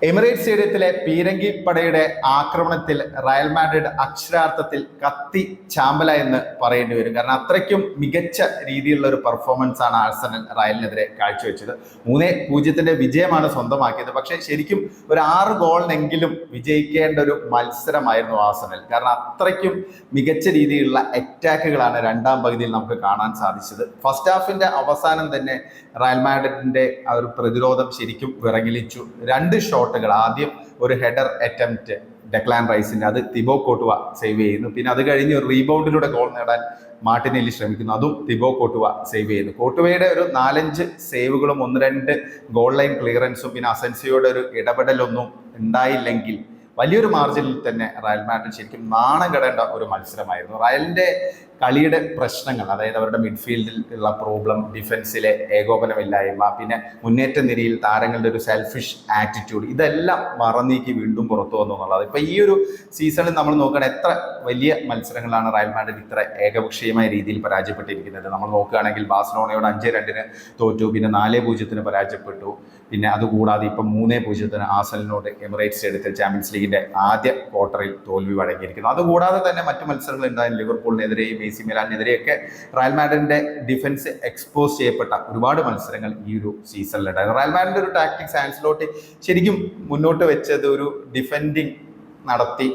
Emirate സ്റ്റേഡിയത്തിലെ പീരങ്കിപ്പടയുടെ ആക്രമണത്തിൽ Real Madrid അക്ഷരാർത്ഥത്തിൽ കത്തി ചാമ്പല എന്ന് പറയേണ്ടി വരും. കാരണം അത്രയ്ക്കും മികച്ച രീതിയിലുള്ള ഒരു പെർഫോമൻസ് ആണ് ആഴ്സണൽ റയലിനെതിരെ കാഴ്ചവെച്ചത്. 3-0 വിജയമാണ് സ്വന്തമാക്കിയത്. പക്ഷേ ശരിക്കും ഒരു 6 ഗോളിനെങ്കിലും വിജയിക്കേണ്ട ഒരു മത്സരമായിരുന്നു ആഴ്സണൽ. കാരണം അത്രയ്ക്കും മികച്ച രീതിയിലുള്ള അറ്റാക്കുകളാണ് രണ്ടാം പകുതിയിൽ നമുക്ക് കാണാൻ സാധിച്ചത്. ഫസ്റ്റ് ഹാഫിന്റെ അവസാനം തന്നെ റയൽ മാഡ്രിഡിന്റെ ആ ഒരു പ്രതിരോധം ശരിക്കും വിറങ്ങിലിച്ചു. 2 ഷോട്ടുകൾ, ആദ്യം ഒരു ഹെഡർ അറ്റംപ്റ്റ് ഡെക്ലാൻ റൈസിന്റെ, അത് തിബോ കോട്ടുവ സേവ് ചെയ്യുന്നു. പിന്നെ അത് കഴിഞ്ഞ് ഒരു റീബൗണ്ടിലൂടെ ഗോൾ നേടാൻ മാർട്ടിനെല്ലി ശ്രമിക്കുന്നു, അതും തിബോ കോട്ടുവ സേവ് ചെയ്യുന്നു. കോട്ടുവയുടെ ഒരു 4-5 സേവുകളും 1-2 ഗോൾ ലൈൻ ക്ലിയറൻസും പിന്നെ അസൻസിയോയുടെ ഒരു ഇടപെടലൊന്നും ഉണ്ടായില്ലെങ്കിൽ വലിയൊരു മാർജിനിൽ തന്നെ റയൽ മാഡ്രിഡ് ശരിക്കും നാണം കെടേണ്ട ഒരു മത്സരമായിരുന്നു. റയലിന്റെ കളിയുടെ പ്രശ്നങ്ങൾ, അതായത് അവരുടെ മിഡ്ഫീൽഡിൽ ഉള്ള പ്രോബ്ലം, ഡിഫൻസിലെ ഏകോപനമില്ലായ്മ, പിന്നെ മുന്നേറ്റ നിരയിൽ താരങ്ങളുടെ ഒരു സെൽഫിഷ് ആറ്റിറ്റ്യൂഡ്, ഇതെല്ലാം മറന്നീക്കി വീണ്ടും പുറത്തു വന്നു എന്നുള്ളത്. ഇപ്പൊ ഈ ഒരു സീസണിൽ നമ്മൾ നോക്കുകയാണെങ്കിൽ എത്ര വലിയ മത്സരങ്ങളാണ് റയൽ മാഡ്രിഡ് ഇത്ര ഏകപക്ഷീയമായ രീതിയിൽ പരാജയപ്പെട്ടിരിക്കുന്നത്. നമ്മൾ നോക്കുകയാണെങ്കിൽ ബാഴ്സലോണയോട് 5-2 തോറ്റു, പിന്നെ 4-0 പരാജയപ്പെട്ടു. പിന്നെ അതുകൂടാതെ ഇപ്പം 3-0 ആഴ്സണലിനോട് എമിറേറ്റ്സ് സ്റ്റേഡിയത്തിൽ ചാമ്പ്യൻസ് ലീഗിന്റെ ആദ്യ ക്വാർട്ടറിൽ തോൽവി വഴങ്ങിയിരിക്കുന്നു. അതുകൂടാതെ തന്നെ മറ്റു മത്സരങ്ങൾ ഉണ്ടായിരുന്നു. ലിവർപൂളിനെതിരെയും AC മിലാനെതിരെയൊക്കെ റയൽ മാഡ്രിഡിന്റെ ഡിഫൻസ് എക്സ്പോസ് ചെയ്യപ്പെട്ട ഒരുപാട് മത്സരങ്ങൾ ഈ ഒരു സീസണിലുണ്ടായിരുന്നു. റയൽ മാഡ്രിഡിന്റെ ഒരു ടാക്ടിക്സ് ആൻസലോട്ടി ശരിക്കും മുന്നോട്ട് വെച്ചത് ഒരു ഡിഫെൻഡിങ് നടത്തി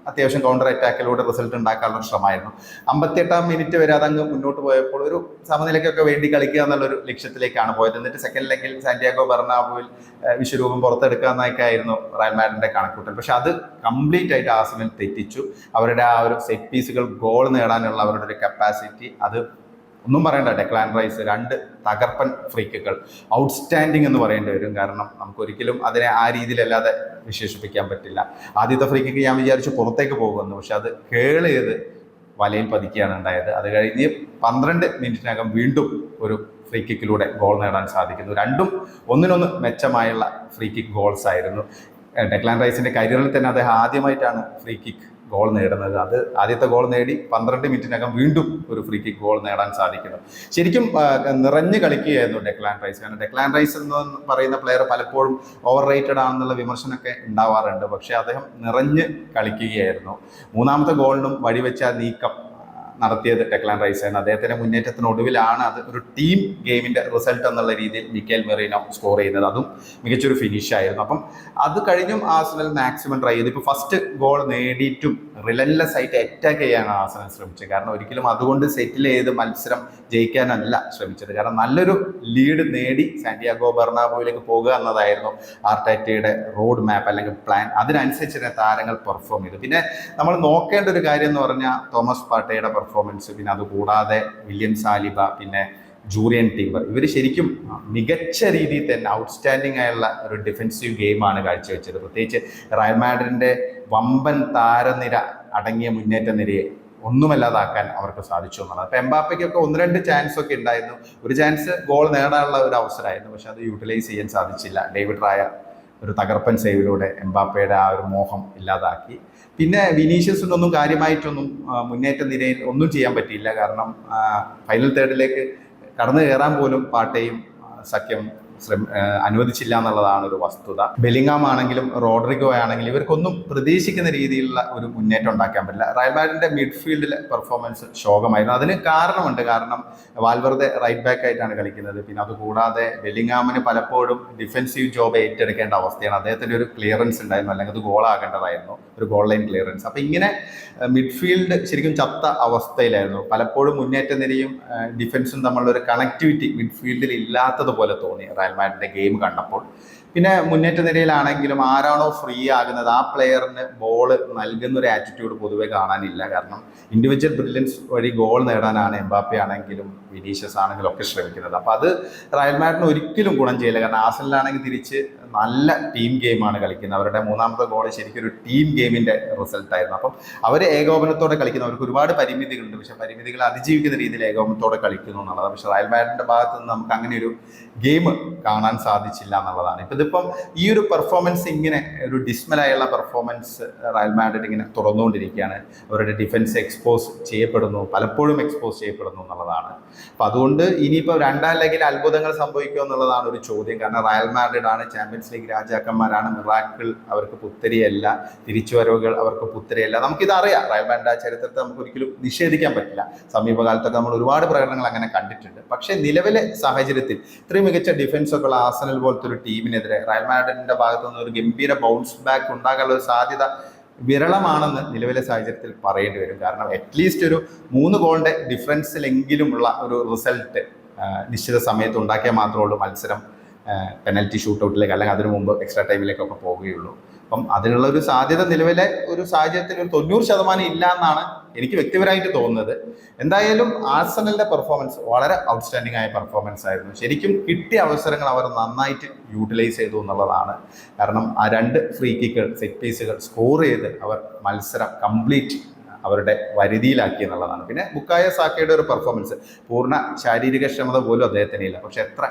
അത്യാവശ്യം കൗണ്ടർ അറ്റാക്കിലൂടെ റിസൾട്ട് ഉണ്ടാക്കാനുള്ള ശ്രമമായിരുന്നു. 58-ാം മിനിറ്റ് വരെ അതങ്ങ് മുന്നോട്ട് പോയപ്പോൾ ഒരു സമനിലയ്ക്കൊക്കെ വേണ്ടി കളിക്കുക എന്നുള്ളൊരു ലക്ഷ്യത്തിലേക്കാണ് പോയത്. എന്നിട്ട് സെക്കൻഡ് ലെഗിൽ സാന്റിയാഗോ ബെർണാബുവിൽ വിശ്വരൂപം പുറത്തെടുക്കുക എന്നൊക്കെയായിരുന്നു റയൽ മാഡ്രിഡിന്റെ കണക്കൂട്ടൽ. പക്ഷെ അത് കംപ്ലീറ്റ് ആയിട്ട് ആഴ്സണൽ തെറ്റിച്ചു. അവരുടെ ആ ഒരു സെറ്റ് പീസുകൾ ഗോൾ നേടാനുള്ള അവരുടെ ഒരു കപ്പാസിറ്റി, അത് ഒന്നും പറയണ്ട. ഡെക്ലാൻ റൈസ് 2 തകർപ്പൻ ഫ്രീക്കുകൾ, ഔട്ട്സ്റ്റാൻഡിങ് എന്ന് പറയേണ്ടി വരും. കാരണം നമുക്കൊരിക്കലും അതിനെ ആ രീതിയിലല്ലാതെ വിശേഷിപ്പിക്കാൻ പറ്റില്ല. ആദ്യത്തെ ഫ്രീക്കിക്ക് ഞാൻ വിചാരിച്ചു പുറത്തേക്ക് പോകുമെന്ന്, പക്ഷെ അത് കേൾ ചെയ്ത് വലയിൽ പതിക്കുകയാണ് ഉണ്ടായത്. അത് കഴിഞ്ഞ് 12 മിനിറ്റിനകം വീണ്ടും ഒരു ഫ്രീ കിക്കിലൂടെ ഗോൾ നേടാൻ സാധിക്കുന്നു. രണ്ടും ഒന്നിനൊന്ന് മെച്ചമായുള്ള ഫ്രീ കിക്ക് ഗോൾസ് ആയിരുന്നു. ഡെക്ലാൻ റൈസിന്റെ കരിയറിൽ തന്നെ അദ്ദേഹം ആദ്യമായിട്ടാണ് ഫ്രീ കിക്ക് ഗോൾ നേടുന്നത്. അത് ആദ്യത്തെ ഗോൾ നേടി 12 മിനിറ്റിനകം വീണ്ടും ഒരു ഫ്രീ കിക്ക് ഗോൾ നേടാൻ സാധിക്കുന്നു. ശരിക്കും നിറഞ്ഞു കളിക്കുകയായിരുന്നു ഡെക്ലാൻ റൈസ്. കാരണം ഡെക്ലാൻ റൈസ് എന്ന് പറയുന്ന പ്ലെയർ പലപ്പോഴും ഓവർ റേറ്റഡ് ആണെന്നുള്ള വിമർശനമൊക്കെ ഉണ്ടാവാറുണ്ട്. പക്ഷേ അദ്ദേഹം നിറഞ്ഞ് കളിക്കുകയായിരുന്നു. 3ാമത്തെ ഗോളിനും വഴിവെച്ച നീക്കം നടത്തിയത് ഡെക്ലാൻ റൈസ് ആണ്. അദ്ദേഹത്തിന്റെ മുന്നേറ്റത്തിനൊടുവിലാണ് അത് ഒരു ടീം ഗെയിമിന്റെ റിസൾട്ട് എന്നുള്ള രീതിയിൽ മിക്കേൽ മെറീനോ സ്കോർ ചെയ്യുന്നത്. അതും മികച്ചൊരു ഫിനിഷ് ആയിരുന്നു. അപ്പം അത് കഴിഞ്ഞും ആഴ്സണൽ മാക്സിമം ട്രൈ ചെയ്തു. ഇപ്പോൾ ഫസ്റ്റ് ഗോൾ നേടിയിട്ടും റിലൻലെസ് ആയിട്ട് അറ്റാക്ക് ചെയ്യാനാണ് ആഴ്സണൽ ശ്രമിച്ചത്. കാരണം ഒരിക്കലും അതുകൊണ്ട് സെറ്റിൽ ചെയ്ത് മത്സരം ജയിക്കാനല്ല ശ്രമിച്ചത്. കാരണം നല്ലൊരു ലീഡ് നേടി സാന്റിയാഗോ ബെർണാബോയിലേക്ക് പോകുക എന്നതായിരുന്നു ആർട്ടേറ്റയുടെ റോഡ് മാപ്പ് അല്ലെങ്കിൽ പ്ലാൻ. അതിനനുസരിച്ച് തന്നെ താരങ്ങൾ പെർഫോം ചെയ്തു. പിന്നെ നമ്മൾ നോക്കേണ്ട ഒരു കാര്യം എന്ന് പറഞ്ഞാൽ തോമസ് പാർട്ടയുടെ പെർഫോമൻസ്, പിന്നെ അതുകൂടാതെ വില്യം സാലിബ, പിന്നെ ജൂറിയൻ ടിംബർ, ഇവർ ശരിക്കും മികച്ച രീതിയിൽ തന്നെ ഔട്ട്സ്റ്റാൻഡിങ് ആയുള്ള ഒരു ഡിഫൻസീവ് ഗെയിമാണ് കാഴ്ചവെച്ചത്. പ്രത്യേകിച്ച് റയൽ മാഡ്രിഡിന്റെ വമ്പൻ താരനിര അടങ്ങിയ മുന്നേറ്റ നിരയെ ഒന്നുമല്ലാതാക്കാൻ അവർക്ക് സാധിച്ചു എന്നുള്ളത്. അപ്പം എംബാപ്പയ്ക്കൊക്കെ 1-2 ചാൻസ് ഒക്കെ ഉണ്ടായിരുന്നു. ഒരു ചാൻസ് ഗോൾ നേടാനുള്ള ഒരു അവസരമായിരുന്നു, പക്ഷെ അത് യൂട്ടിലൈസ് ചെയ്യാൻ സാധിച്ചില്ല. ഡേവിഡ് റായ ഒരു തകർപ്പൻ സേവിലൂടെ എംബാപ്പയുടെ ആ ഒരു മോഹം ഇല്ലാതാക്കി. പിന്നെ വിനീഷ്യസിനൊന്നും കാര്യമായിട്ടൊന്നും മുന്നേറ്റ നിരയിൽ ഒന്നും ചെയ്യാൻ പറ്റിയില്ല. കാരണം ഫൈനൽ തേർഡിലേക്ക് കടന്നു കയറാൻ പോലും പാട്ടയും സഖ്യം അനുവദിച്ചില്ല എന്നുള്ളതാണ് ഒരു വസ്തുത. ബെലിംഗാം ആണെങ്കിലും റോഡ്രിഗോ ആണെങ്കിലും ഇവർക്കൊന്നും പ്രതീക്ഷിക്കുന്ന രീതിയിലുള്ള ഒരു മുന്നേറ്റം ഉണ്ടാക്കാൻ പറ്റില്ല. റയൽ മാഡ്രിഡിന്റെ മിഡ്ഫീൽഡിലെ പെർഫോമൻസ് ശോകമായിരുന്നു. അതിന് കാരണമുണ്ട്. കാരണം വാൽവെർദെ റൈറ്റ് ബാക്ക് ആയിട്ടാണ് കളിക്കുന്നത്. പിന്നെ അതുകൂടാതെ ബെലിംഗാമിന് പലപ്പോഴും ഡിഫൻസീവ് ജോബ് ഏറ്റെടുക്കേണ്ട അവസ്ഥയാണ്. അദ്ദേഹത്തിന്റെ ഒരു ക്ലിയറൻസ് ഉണ്ടായിരുന്നു, അല്ലെങ്കിൽ അത് ഗോളാകേണ്ടതായിരുന്നു, ഒരു ഗോൾ ലൈൻ ക്ലിയറൻസ്. അപ്പൊ ഇങ്ങനെ മിഡ്ഫീൽഡ് ശരിക്കും ചത്ത അവസ്ഥയിലായിരുന്നു. പലപ്പോഴും മുന്നേറ്റ നിരയും ഡിഫൻസും തമ്മിലുള്ള ഒരു കണക്ടിവിറ്റി മിഡ്ഫീൽഡിൽ ഇല്ലാത്തതുപോലെ തോന്നി റയൽ മാഡ്രിഡിന്റെ ഗെയിം കണ്ടപ്പോൾ. പിന്നെ മുന്നേറ്റ നിരയിലാണെങ്കിലും ആരാണോ ഫ്രീ ആകുന്നത് ആ പ്ലെയറിന് ബോൾ നൽകുന്ന ഒരു ആറ്റിറ്റ്യൂഡ് പൊതുവെ കാണാനില്ല. കാരണം ഇൻഡിവിജ്വൽ ബ്രില്യൻസ് വഴി ഗോൾ നേടാനാണ് എംബാപ്പെ ആണെങ്കിലും വിനീഷ്യസ് ആണെങ്കിലും ഒക്കെ ശ്രമിക്കുന്നത്. അപ്പോൾ അത് റയൽ മാഡ്രിഡിന് ഒരിക്കലും ഗുണം ചെയ്യില്ല. കാരണം ആഴ്സണലാണെങ്കിൽ തിരിച്ച് നല്ല ടീം ഗെയിമാണ് കളിക്കുന്നത്. അവരുടെ 3ാമത്തെ ഗോൾ ശരിക്കും ഒരു ടീം ഗെയിമിന്റെ റിസൾട്ടായിരുന്നു. അപ്പം അവർ ഏകോപനത്തോടെ കളിക്കുന്നു. അവർക്ക് ഒരുപാട് പരിമിതികളുണ്ട്, പക്ഷെ പരിമിതികൾ അതിജീവിക്കുന്ന രീതിയിൽ ഏകോപനത്തോടെ കളിക്കുന്നു എന്നുള്ളതാണ്. പക്ഷെ റയൽ മാഡ്രിഡിന്റെ ഭാഗത്ത് നിന്ന് നമുക്ക് അങ്ങനെ ഒരു ഗെയിം കാണാൻ സാധിച്ചില്ല എന്നുള്ളതാണ്. ഇപ്പം ഇത് ഇതിപ്പം ഈ ഒരു പെർഫോമൻസ് ഇങ്ങനെ ഒരു ഡിസ്മലായുള്ള പെർഫോമൻസ് റയൽ മാഡ്രിഡ് ഇങ്ങനെ തുറന്നുകൊണ്ടിരിക്കുകയാണ്. അവരുടെ ഡിഫൻസ് എക്സ്പോസ് ചെയ്യപ്പെടുന്നു, പലപ്പോഴും എക്സ്പോസ് ചെയ്യപ്പെടുന്നു എന്നുള്ളതാണ്. അപ്പം അതുകൊണ്ട് ഇനിയിപ്പോൾ രണ്ടാം ലെഗിൽ അത്ഭുതങ്ങൾ സംഭവിക്കുമോ എന്നുള്ളതാണ് ഒരു ചോദ്യം. കാരണം റയൽ മാഡ്രിഡ് ആണ്, ചാമ്പ്യൻസ് ലീഗ് രാജാക്കന്മാരാണ്, മിറാക്കിൾ അവർക്ക് പുത്തരിയല്ല, തിരിച്ചുവരവുകൾ അവർക്ക് പുത്തരിയല്ല. നമുക്കിതറിയാം. റയൽ മാഡ്രിഡ് ആ ചരിത്രത്തെ നമുക്ക് ഒരിക്കലും നിഷേധിക്കാൻ പറ്റില്ല. സമീപകാലത്തൊക്കെ നമ്മൾ ഒരുപാട് പ്രകടനങ്ങൾ അങ്ങനെ കണ്ടിട്ടുണ്ട്. പക്ഷേ നിലവിലെ സാഹചര്യത്തിൽ ഇത്രയും മികച്ച ഡിഫൻസൊക്കെ ഉള്ള ആർസണൽ പോലത്തെ ഒരു ടീമിനെതിരെ റയൽ മാഡ്രിഡിന്റെ ഭാഗത്തു നിന്ന് ഒരു ഗംഭീര ബൗൺസ് ബാക്ക് ഉണ്ടാകാനുള്ള ഒരു സാധ്യത വിരളമാണെന്ന് നിലവിലെ സാഹചര്യത്തിൽ പറയേണ്ടി വരും. കാരണം അറ്റ്ലീസ്റ്റ് ഒരു 3 ഗോളിന്റെ ഡിഫറൻസിലെങ്കിലുമുള്ള ഒരു റിസൾട്ട് നിശ്ചിത സമയത്ത് ഉണ്ടാക്കിയാൽ മാത്രമേ ഉള്ളൂ മത്സരം പെനൽറ്റി ഷൂട്ടൗട്ടിലേക്ക് അല്ലെങ്കിൽ അതിനു മുമ്പ് എക്സ്ട്രാ ടൈമിലേക്കൊക്കെ പോവുകയുള്ളൂ. അപ്പം അതിനുള്ള ഒരു സാധ്യത നിലവിലെ ഒരു സാഹചര്യത്തിൽ ഒരു 90% ഇല്ല എന്നാണ് എനിക്ക് വ്യക്തിപരമായിട്ട് തോന്നുന്നത്. എന്തായാലും ആർസണലിന്റെ പെർഫോമൻസ് വളരെ ഔട്ട്സ്റ്റാൻഡിംഗ് ആയ പെർഫോമൻസ് ആയിരുന്നു. ശരിക്കും കിട്ടിയ അവസരങ്ങൾ അവർ നന്നായിട്ട് യൂട്ടിലൈസ് ചെയ്തു എന്നുള്ളതാണ്. കാരണം ആ 2 ഫ്രീ കിക്കുകൾ, സെറ്റ് പീസുകൾ സ്കോർ ചെയ്ത് അവർ മത്സരം കംപ്ലീറ്റ് അവരുടെ വരുതിയിലാക്കി എന്നുള്ളതാണ്. പിന്നെ ബുക്കായ സാക്കയുടെ ഒരു പെർഫോമൻസ്, പൂർണ്ണ ശാരീരിക ക്ഷമത പോലും അദ്ദേഹത്തിനില്ല, പക്ഷെ എത്ര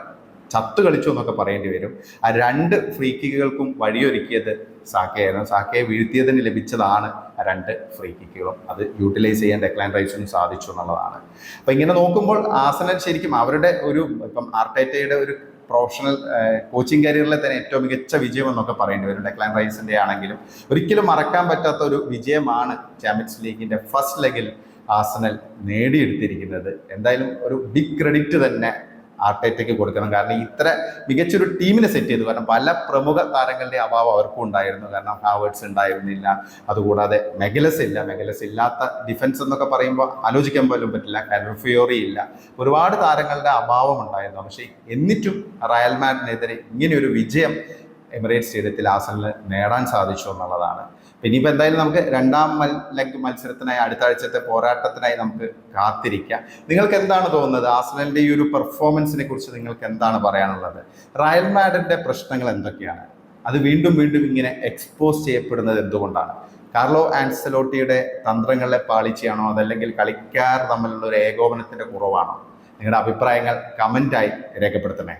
ചത്തു കളിച്ചു എന്നൊക്കെ പറയേണ്ടി വരും. ആ 2 ഫ്രീ കിക്കുകൾക്കും വഴിയൊരുക്കിയത് സാക്കയായിരുന്നു. സാക്കയെ വീഴ്ത്തിയതിന് ലഭിച്ചതാണ് ആ 2 ഫ്രീ കിക്കുകളും. അത് യൂട്ടിലൈസ് ചെയ്യാൻ ഡെക്ലാൻ റൈസിനും സാധിച്ചു എന്നുള്ളതാണ്. അപ്പം ഇങ്ങനെ നോക്കുമ്പോൾ ആർസണൽ ശരിക്കും അവരുടെ ഇപ്പം ആർട്ടേറ്റയുടെ ഒരു പ്രൊഫഷണൽ കോച്ചിങ് കരിയറിലെ തന്നെ ഏറ്റവും മികച്ച വിജയം എന്നൊക്കെ പറയേണ്ടി വരും. ഡെക്ലാൻ റൈസിന്റെ ആണെങ്കിലും ഒരിക്കലും മറക്കാൻ പറ്റാത്ത ഒരു വിജയമാണ് ചാമ്പ്യൻസ് ലീഗിന്റെ ഫസ്റ്റ് ലെഗിൽ ആർസണൽ നേടിയെടുത്തിരിക്കുന്നത്. എന്തായാലും ഒരു ബിഗ് ക്രെഡിറ്റ് തന്നെ ആർട്ടേറ്റയ്ക്ക് കൊടുക്കണം. കാരണം ഇത്ര മികച്ചൊരു ടീമിനെ സെറ്റ് ചെയ്തു. കാരണം പല പ്രമുഖ താരങ്ങളുടെ അഭാവം അവർക്കും ഉണ്ടായിരുന്നു. കാരണം ഹാവേർട്സ് ഉണ്ടായിരുന്നില്ല, അതുകൂടാതെ മെഗലസ് ഇല്ല. മെഗലസ് ഇല്ലാത്ത ഡിഫൻസ് എന്നൊക്കെ പറയുമ്പോൾ ആലോചിക്കാൻ പോലും പറ്റില്ല. കാൽഫിയോറി ഇല്ല, ഒരുപാട് താരങ്ങളുടെ അഭാവം ഉണ്ടായിരുന്നു. പക്ഷേ എന്നിട്ടും റയൽ മാഡ്രിഡിനെതിരെ ഇങ്ങനെയൊരു വിജയം എമിറേറ്റ്സ് സ്റ്റേഡിയത്തിൽ ആർസണലിന് നേടാൻ സാധിച്ചു എന്നുള്ളതാണ്. ഇനിയിപ്പോൾ എന്തായാലും നമുക്ക് രണ്ടാം ലെഗ് മത്സരത്തിനായി, അടുത്ത ആഴ്ചത്തെ പോരാട്ടത്തിനായി നമുക്ക് കാത്തിരിക്കാം. നിങ്ങൾക്ക് എന്താണ് തോന്നുന്നത്? ആർസണലിന്റെ ഈ ഒരു പെർഫോമൻസിനെ കുറിച്ച് നിങ്ങൾക്ക് എന്താണ് പറയാനുള്ളത്? റയൽ മാഡ്രിഡിന്റെ പ്രശ്നങ്ങൾ എന്തൊക്കെയാണ്? അത് വീണ്ടും വീണ്ടും ഇങ്ങനെ എക്സ്പോസ് ചെയ്യപ്പെടുന്നത് എന്തുകൊണ്ടാണ്? കാർലോ ആൻസലോട്ടിയുടെ തന്ത്രങ്ങളിലെ പാളിച്ചയാണോ, അതല്ലെങ്കിൽ കളിക്കാർ തമ്മിലുള്ള ഒരു ഏകോപനത്തിന്റെ കുറവാണോ? നിങ്ങളുടെ അഭിപ്രായങ്ങൾ കമന്റായി രേഖപ്പെടുത്തണേ.